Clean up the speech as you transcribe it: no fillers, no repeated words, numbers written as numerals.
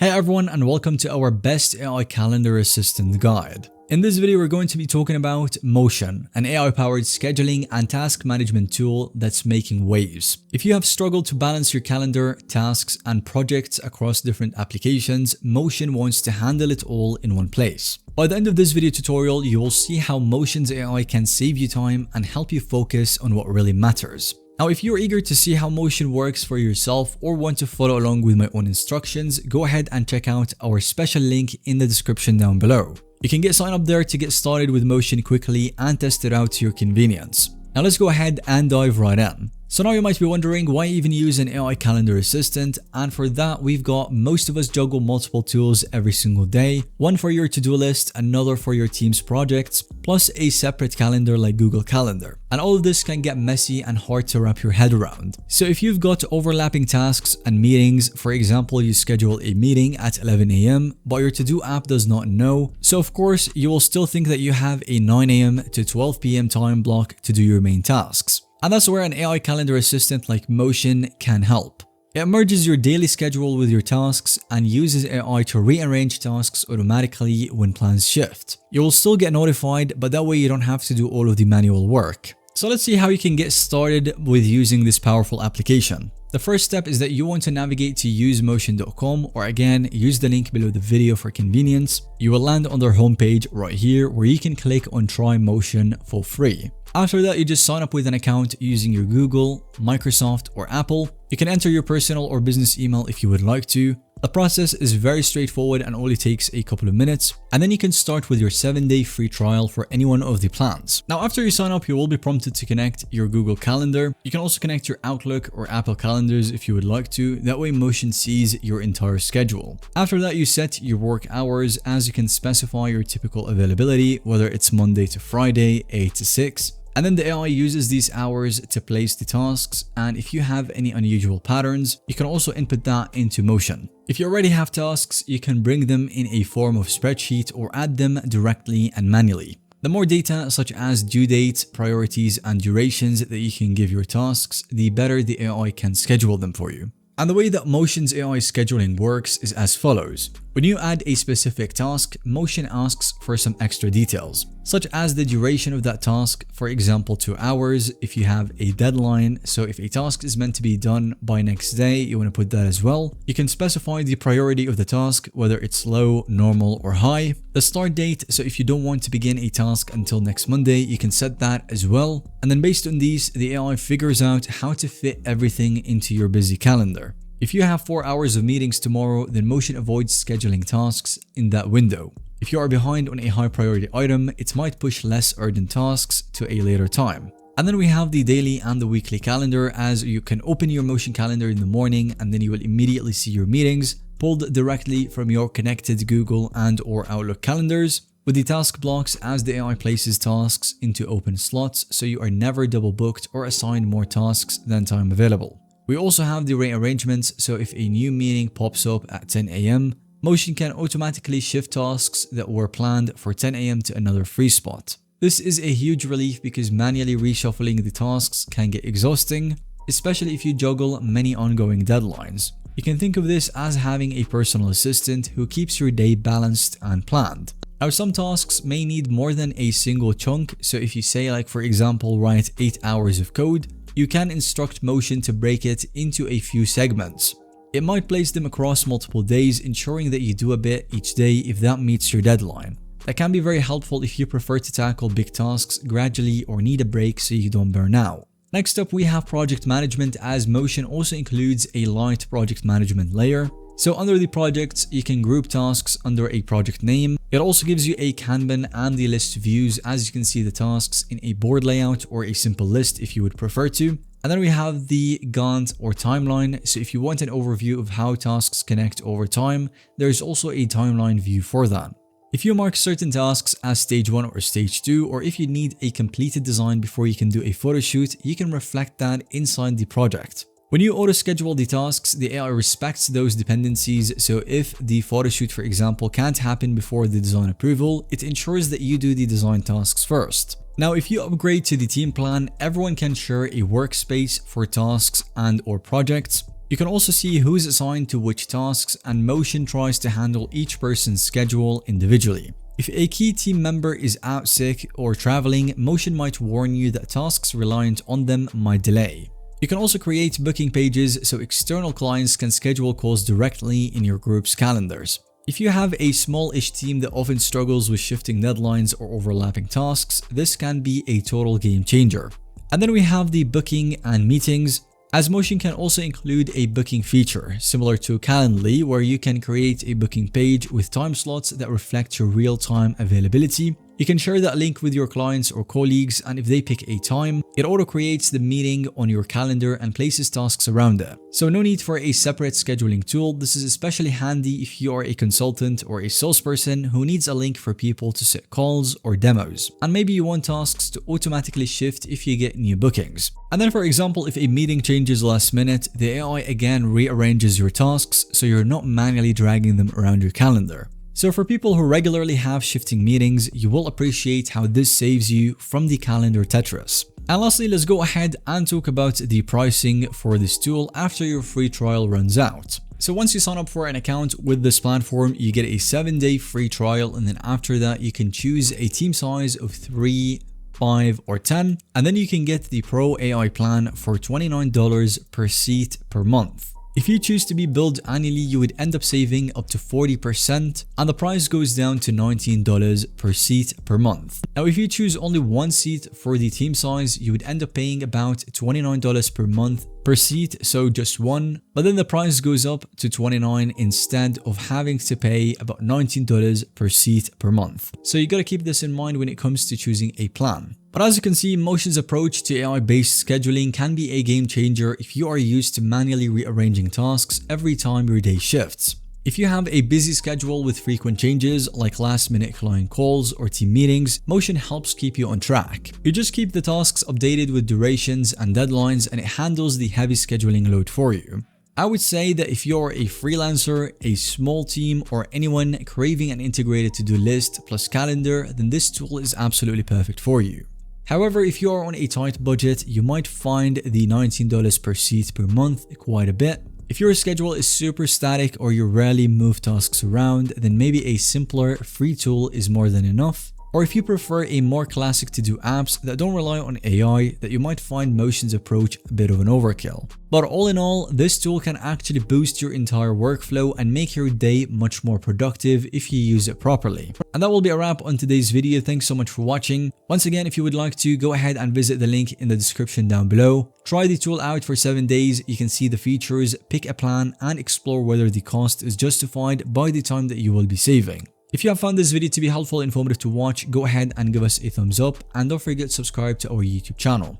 Hey everyone, and welcome to our best AI calendar assistant guide. In this video, we're going to be talking about Motion, an AI-powered scheduling and task management tool that's making waves. If you have struggled to balance your calendar, tasks, and projects across different applications, Motion wants to handle it all in one place. By the end of this video tutorial, you will see how Motion's AI can save you time and help you focus on what really matters. Now, if you're eager to see how Motion works for yourself or want to follow along with my own instructions, go ahead and check out our special link in the description down below. You can get signed up there to get started with Motion quickly and test it out to your convenience. Now let's go ahead and dive right in. So now you might be wondering why even use an AI calendar assistant, and for that we've got most of us juggle multiple tools every single day, one for your to-do list, another for your team's projects, plus a separate calendar like Google Calendar. And all of this can get messy and hard to wrap your head around. So if you've got overlapping tasks and meetings, for example you schedule a meeting at 11 AM but your to-do app does not know, so of course you will still think that you have a 9 AM to 12 PM time block to do your main tasks. And that's where an AI calendar assistant like Motion can help. It merges your daily schedule with your tasks and uses AI to rearrange tasks automatically when plans shift. You will still get notified, but that way you don't have to do all of the manual work. So let's see how you can get started with using this powerful application. The first step is that you want to navigate to usemotion.com, or again, use the link below the video for convenience. You will land on their homepage right here where you can click on Try Motion for free. After that, you just sign up with an account using your Google, Microsoft, or Apple. You can enter your personal or business email if you would like to. The process is very straightforward and only takes a couple of minutes, and then you can start with your 7-day free trial for any one of the plans. Now, after you sign up, you will be prompted to connect your Google Calendar. You can also connect your Outlook or Apple calendars if you would like to. That way Motion sees your entire schedule. After that, you set your work hours, as you can specify your typical availability, whether it's Monday to Friday, 8 to 6. And then the AI uses these hours to place the tasks, and if you have any unusual patterns, you can also input that into Motion. If you already have tasks, you can bring them in a form of spreadsheet or add them directly and manually. The more data, such as due dates, priorities, and durations that you can give your tasks, the better the AI can schedule them for you. And the way that Motion's AI scheduling works is as follows. When you add a specific task, Motion asks for some extra details, such as the duration of that task, for example 2 hours if you have a deadline. So if a task is meant to be done by next day, you want to put that as well. You can specify the priority of the task, whether it's low, normal, or high. The start date, so if you don't want to begin a task until next Monday, you can set that as well. And then based on these, the AI figures out how to fit everything into your busy calendar. If you have 4 hours of meetings tomorrow, then Motion avoids scheduling tasks in that window. If you are behind on a high priority item, it might push less urgent tasks to a later time. And then we have the daily and the weekly calendar, as you can open your Motion calendar in the morning and then you will immediately see your meetings pulled directly from your connected Google and or Outlook calendars, with the task blocks, as the AI places tasks into open slots so you are never double booked or assigned more tasks than time available. We also have the rearrangements, so if a new meeting pops up at 10 AM, Motion can automatically shift tasks that were planned for 10 AM to another free spot. This is a huge relief because manually reshuffling the tasks can get exhausting, especially if you juggle many ongoing deadlines. You can think of this as having a personal assistant who keeps your day balanced and planned. Now, some tasks may need more than a single chunk, so if you say, like for example, write 8 hours of code, you can instruct Motion to break it into a few segments. It might place them across multiple days, ensuring that you do a bit each day if that meets your deadline. That can be very helpful if you prefer to tackle big tasks gradually or need a break so you don't burn out. Next up, we have project management, as Motion also includes a light project management layer. So under the projects, you can group tasks under a project name. It also gives you a Kanban and the list views, as you can see the tasks in a board layout or a simple list if you would prefer to. And then we have the Gantt or timeline. So if you want an overview of how tasks connect over time, there's also a timeline view for that. If you mark certain tasks as stage 1 or stage 2, or if you need a completed design before you can do a photo shoot, you can reflect that inside the project. When you auto-schedule the tasks, the AI respects those dependencies, so if the photo shoot, for example, can't happen before the design approval, it ensures that you do the design tasks first. Now, if you upgrade to the team plan, everyone can share a workspace for tasks and or projects. You can also see who's assigned to which tasks, and Motion tries to handle each person's schedule individually. If a key team member is out sick or traveling, Motion might warn you that tasks reliant on them might delay. You can also create booking pages so external clients can schedule calls directly in your group's calendars. If you have a small-ish team that often struggles with shifting deadlines or overlapping tasks, this can be a total game changer. And then we have the booking and meetings, as Motion can also include a booking feature, similar to Calendly, where you can create a booking page with time slots that reflect your real-time availability. You can share that link with your clients or colleagues, and if they pick a time, it auto-creates the meeting on your calendar and places tasks around it. So no need for a separate scheduling tool. This is especially handy if you are a consultant or a salesperson who needs a link for people to set calls or demos. And maybe you want tasks to automatically shift if you get new bookings. And then for example, if a meeting changes last minute, the AI again rearranges your tasks so you're not manually dragging them around your calendar. So for people who regularly have shifting meetings, you will appreciate how this saves you from the calendar Tetris. And lastly, let's go ahead and talk about the pricing for this tool after your free trial runs out. So once you sign up for an account with this platform, you get a 7-day free trial, and then after that you can choose a team size of 3, 5 or 10, and then you can get the Pro AI plan for $29 per seat per month. If you choose to be billed annually, you would end up saving up to 40%, and the price goes down to $19 per seat per month. Now, if you choose only one seat for the team size, you would end up paying about $29 per month per seat, so just one, but then the price goes up to $29 instead of having to pay about $19 per seat per month. So you gotta keep this in mind when it comes to choosing a plan. But as you can see, Motion's approach to AI-based scheduling can be a game changer if you are used to manually rearranging tasks every time your day shifts. If you have a busy schedule with frequent changes like last-minute client calls or team meetings, Motion helps keep you on track. You just keep the tasks updated with durations and deadlines, and it handles the heavy scheduling load for you. I would say that if you're a freelancer, a small team, or anyone craving an integrated to-do list plus calendar, then this tool is absolutely perfect for you. However, if you are on a tight budget, you might find the $19 per seat per month quite a bit. If your schedule is super static or you rarely move tasks around, then maybe a simpler free tool is more than enough. Or if you prefer a more classic to-do apps that don't rely on AI, that you might find Motion's approach a bit of an overkill. But all in all, this tool can actually boost your entire workflow and make your day much more productive if you use it properly. And that will be a wrap on today's video. Thanks so much for watching. Once again, if you would like to, go ahead and visit the link in the description down below. Try the tool out for 7 days. You can see the features, pick a plan, and explore whether the cost is justified by the time that you will be saving. If you have found this video to be helpful and informative to watch, go ahead and give us a thumbs up, and don't forget to subscribe to our YouTube channel.